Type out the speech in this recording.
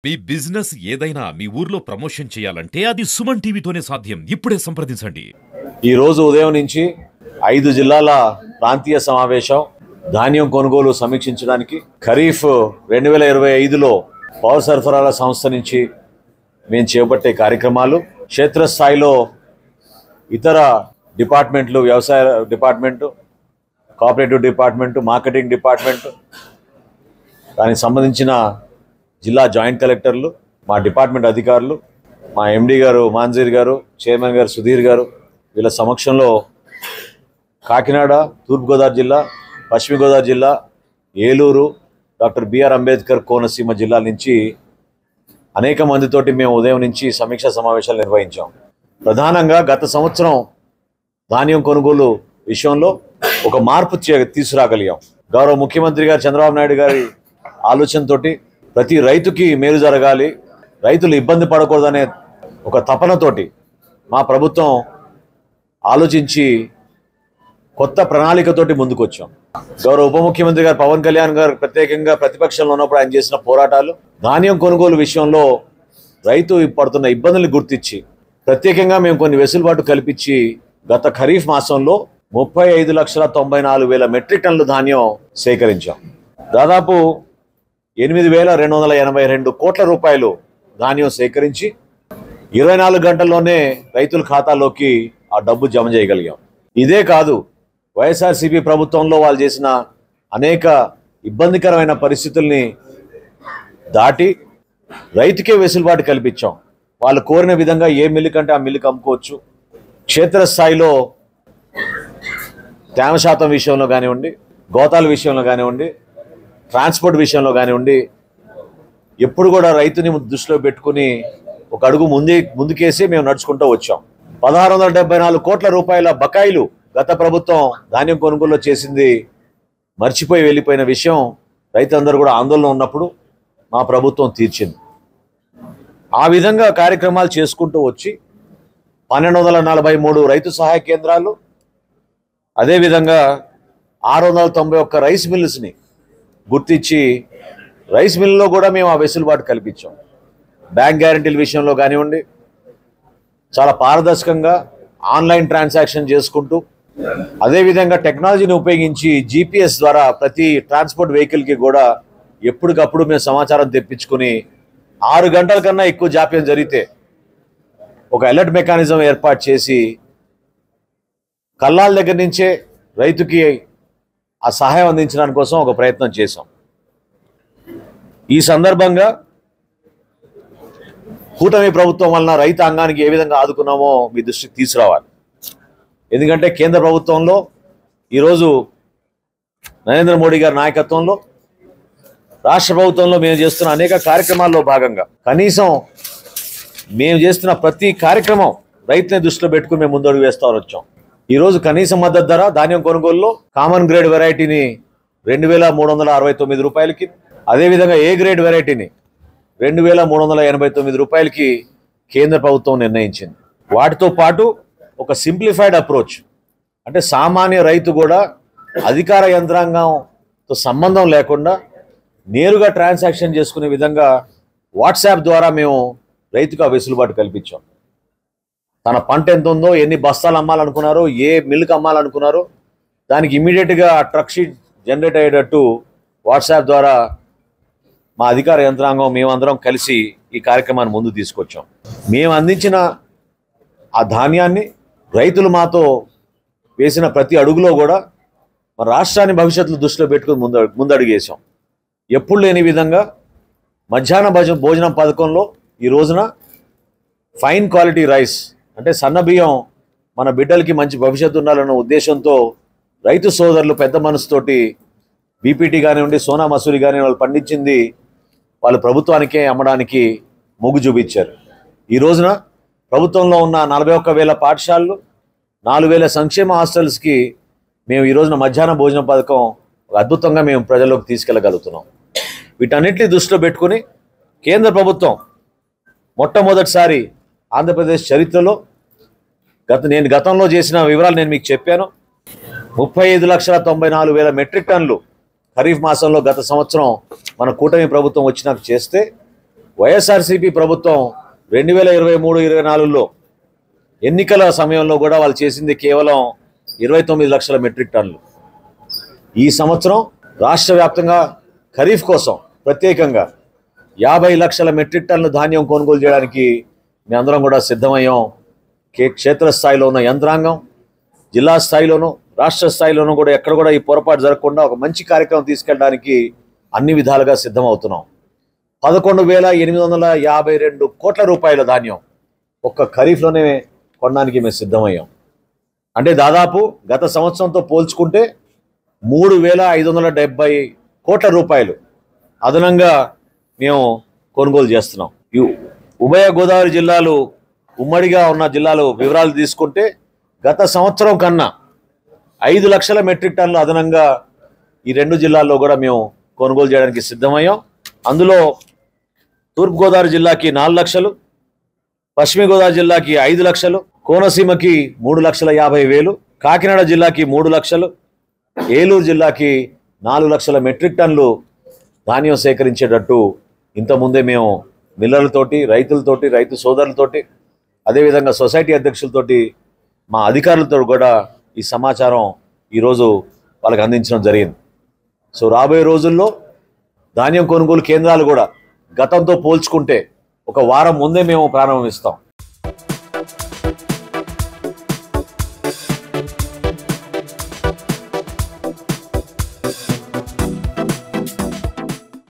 మీ business ఏదైనా మీ ఊర్లో promotion చేయాలంటే అది సుమన్ టీవీతోనే సాధ్యం. ఇప్పుడే సంప్రదించండి. ఈ రోజు ఉదయం నుంచి 5 జిల్లాల ప్రాంతీయ సమావేశం ధాన్యం కొనుగోలు సమీక్షించడానికి ఖరీఫ్ 2025లో పౌర సరఫరాల సంస్థ నుంచి మేము చేపట్టే కార్యక్రమాలు క్షేత్రస్థాయిలో ఇతర డిపార్ట్మెంట్లు, వ్యవసాయ department, cooperative department, marketing department, దానికి సంబంధించిన జిల్లా జాయింట్ కలెక్టర్లు, మా డిపార్ట్మెంట్ అధికారులు, మా ఎండి గారు మాన్జీర్ గారు, చైర్మన్ గారు సుధీర్ గారు, వీళ్ళ సమక్షంలో కాకినాడ, తూర్పుగోదావరి జిల్లా, పశ్చిమ గోదావరి జిల్లా, ఏలూరు, డాక్టర్ బిఆర్ అంబేద్కర్ కోనసీమ జిల్లా నుంచి అనేక మందితోటి మేము ఉదయం నుంచి సమీక్షా సమావేశాలు నిర్వహించాం. ప్రధానంగా గత సంవత్సరం ధాన్యం కొనుగోలు విషయంలో ఒక మార్పు తీసుకురాగలిగాం. గౌరవ ముఖ్యమంత్రి గారు చంద్రబాబు నాయుడు గారి ఆలోచనతోటి ప్రతి రైతుకి మేలు జరగాలి, రైతులు ఇబ్బంది పడకూడదనే ఒక తపనతోటి మా ప్రభుత్వం ఆలోచించి కొత్త ప్రణాళికతోటి ముందుకొచ్చాం. గౌరవ ఉప ముఖ్యమంత్రి గారు పవన్ కళ్యాణ్ గారు ప్రత్యేకంగా ప్రతిపక్షంలో ఉన్నప్పుడు ఆయన చేసిన పోరాటాలు, ధాన్యం కొనుగోలు విషయంలో రైతు పడుతున్న ఇబ్బందులు గుర్తించి ప్రత్యేకంగా మేము కొన్ని వెసులుబాటు కల్పించి గత ఖరీఫ్ మాసంలో 35,94,000 మెట్రిక్ టన్నుల ధాన్యం సేకరించాం. దాదాపు 8,282 కోట్ల రూపాయలు ధాన్యం సేకరించి 24 గంటల్లోనే రైతుల ఖాతాలోకి ఆ డబ్బు జమ చేయగలిగాం. ఇదే కాదు, వైఎస్ఆర్సీపీ ప్రభుత్వంలో వాళ్ళు చేసిన అనేక ఇబ్బందికరమైన పరిస్థితుల్ని దాటి రైతుకే వెసులుబాటు కల్పించాం. వాళ్ళు కోరిన విధంగా ఏ మిల్లు కంటే ఆ మిల్లుకి అమ్ముకోవచ్చు. క్షేత్రస్థాయిలో తేమ శాతం విషయంలో కానివ్వండి, గోతాల విషయంలో కానివ్వండి, ట్రాన్స్పోర్ట్ విషయంలో కానివ్వండి, ఎప్పుడు కూడా రైతుని దృష్టిలో పెట్టుకుని ఒక అడుగు ముందుకేసి మేము నడుచుకుంటూ వచ్చాం. 1,674 కోట్ల రూపాయల బకాయిలు గత ప్రభుత్వం ధాన్యం కొనుగోలులో చేసింది మర్చిపోయి వెళ్ళిపోయిన విషయం రైతులందరూ కూడా ఆందోళన ఉన్నప్పుడు మా ప్రభుత్వం తీర్చింది. ఆ విధంగా కార్యక్రమాలు చేసుకుంటూ వచ్చి 1,243 రైతు సహాయ కేంద్రాలు, అదేవిధంగా 691 రైస్ మిల్స్ని గుర్తించి రైస్ మిల్లో కూడా మేము ఆ వెసులుబాటు కల్పించాం. బ్యాంక్ గ్యారంటీల విషయంలో కానివ్వండి, చాలా పారదర్శకంగా ఆన్లైన్ ట్రాన్సాక్షన్ చేసుకుంటూ, అదేవిధంగా టెక్నాలజీని ఉపయోగించి జీపీఎస్ ద్వారా ప్రతి ట్రాన్స్పోర్ట్ వెహికల్కి కూడా ఎప్పటికప్పుడు మేము సమాచారం తెప్పించుకుని 6 గంటల కన్నా ఎక్కువ జాప్యం జరిగితే ఒక అలర్ట్ మెకానిజం ఏర్పాటు చేసి కల్లాల దగ్గర నుంచే రైతుకి ఆ సహాయం అందించడానికి కోసం ఒక ప్రయత్నం చేశాం. ఈ సందర్భంగా కూటమి ప్రభుత్వం వలన రైతాంగానికి ఏ విధంగా ఆదుకున్నామో మీ దృష్టికి తీసుకురావాలి. ఎందుకంటే కేంద్ర ప్రభుత్వంలో ఈరోజు నరేంద్ర మోడీ గారి నాయకత్వంలో, రాష్ట్ర ప్రభుత్వంలో మేము చేస్తున్న అనేక కార్యక్రమాల్లో భాగంగా కనీసం మేము చేస్తున్న ప్రతి కార్యక్రమం రైతుని దృష్టిలో పెట్టుకుని మేము ముందడుగు వేస్తూ వచ్చాం. ఈరోజు కనీస మద్దతు ధర ధాన్యం కొనుగోలులో కామన్ గ్రేడ్ వెరైటీని 2,369 రూపాయలకి, అదేవిధంగా ఏ గ్రేడ్ వెరైటీని 2,389 రూపాయలకి కేంద్ర ప్రభుత్వం నిర్ణయించింది. వాటితో పాటు ఒక సింప్లిఫైడ్ అప్రోచ్, అంటే సామాన్య రైతు కూడా అధికార యంత్రాంగంతో సంబంధం లేకుండా నేరుగా ట్రాన్సాక్షన్ చేసుకునే విధంగా వాట్సాప్ ద్వారా మేము రైతుకు ఆ వెసులుబాటు కల్పించాం. తన పంట ఎంత ఉందో, ఎన్ని బస్తాలు అమ్మాలనుకున్నారో, ఏ మిల్లుకి అమ్మాలనుకున్నారో దానికి ఇమీడియట్గా ఆ ట్రక్ షీట్ జనరేట్ అయ్యేటట్టు వాట్సాప్ ద్వారా మా అధికార యంత్రాంగం మేమందరం కలిసి ఈ కార్యక్రమాన్ని ముందు తీసుకొచ్చాం. మేము అందించిన ఆ ధాన్యాన్ని రైతులు మాతో వేసిన ప్రతి అడుగులో కూడా మన రాష్ట్రాన్ని భవిష్యత్తులో దృష్టిలో పెట్టుకుని ముందడుగేసాం. ఎప్పుడు లేని విధంగా మధ్యాహ్న భోజనం పథకంలో ఈ రోజున ఫైన్ క్వాలిటీ రైస్, అంటే సన్న బియ్యం మన బిడ్డలకి మంచి భవిష్యత్తు ఉండాలన్న ఉద్దేశంతో రైతు సోదరులు పెద్ద మనసుతోటి బీపీటీ కానివ్వండి, సోనా మసూరి కానివ్వండి, వాళ్ళు పండించింది వాళ్ళు ప్రభుత్వానికే అమ్మడానికి మొగ్గు చూపించారు. ఈ రోజున ప్రభుత్వంలో ఉన్న 41,000 పాఠశాలలు, 4,000 సంక్షేమ హాస్టల్స్కి మేము ఈ రోజున మధ్యాహ్న భోజన పథకం అద్భుతంగా మేము ప్రజల్లోకి తీసుకెళ్ళగలుగుతున్నాం. వీటన్నిటిని దృష్టిలో పెట్టుకుని కేంద్ర ప్రభుత్వం మొట్టమొదటిసారి ఆంధ్రప్రదేశ్ చరిత్రలో నేను గతంలో చేసిన వివరాలు నేను మీకు చెప్పాను. 35,94,000 మెట్రిక్ టన్నులు ఖరీఫ్ మాసంలో గత సంవత్సరం మన కూటమి ప్రభుత్వం వచ్చినాక చేస్తే వైఎస్ఆర్సీపీ ప్రభుత్వం 2023-24లో ఎన్నికల సమయంలో కూడా వాళ్ళు చేసింది కేవలం 29 లక్షల మెట్రిక్ టన్నులు. ఈ సంవత్సరం రాష్ట్ర వ్యాప్తంగా ఖరీఫ్ కోసం ప్రత్యేకంగా 50 లక్షల మెట్రిక్ టన్నుల ధాన్యం కొనుగోలు చేయడానికి మేమందరం కూడా సిద్ధమయ్యాం. క్షేత్రస్థాయిలో ఉన్న యంత్రాంగం, జిల్లా స్థాయిలోనూ రాష్ట్ర స్థాయిలోనూ కూడా ఎక్కడ కూడా ఈ పొరపాటు జరగకుండా ఒక మంచి కార్యక్రమం తీసుకెళ్ళడానికి అన్ని విధాలుగా సిద్ధమవుతున్నాం. 11,852 కోట్ల రూపాయల ధాన్యం ఒక్క ఖరీఫ్లోనే కొనడానికి మేము సిద్ధమయ్యాం. అంటే దాదాపు గత సంవత్సరంతో పోల్చుకుంటే 3,570 కోట్ల రూపాయలు అదనంగా మేము కొనుగోలు చేస్తున్నాం. ఈ ఉభయ గోదావరి జిల్లాలు ఉమ్మడిగా ఉన్న జిల్లాలు వివరాలు తీసుకుంటే గత సంవత్సరం కన్నా 5 లక్షల మెట్రిక్ టన్నులు అదనంగా ఈ 2 జిల్లాల్లో కూడా మేము కొనుగోలు చేయడానికి సిద్ధమయ్యాం. అందులో తూర్పుగోదావరి జిల్లాకి 4 లక్షలు, పశ్చిమ గోదావరి జిల్లాకి 5 లక్షలు, కోనసీమకి 3,50,000, కాకినాడ జిల్లాకి 3 లక్షలు, ఏలూరు జిల్లాకి 4 లక్షల మెట్రిక్ టన్నులు ధాన్యం సేకరించేటట్టు ఇంతకుముందే మేము మిల్లర్లతోటి, రైతులతోటి, రైతు సోదరులతోటి, అదేవిధంగా సొసైటీ అధ్యక్షులతోటి, మా అధికారులతో కూడా ఈ సమాచారం ఈరోజు వాళ్ళకి అందించడం జరిగింది. సో రాబోయే రోజుల్లో ధాన్యం కొనుగోలు కేంద్రాలు కూడా గతంతో పోల్చుకుంటే ఒక వారం ముందే మేము ప్రారంభిస్తాం.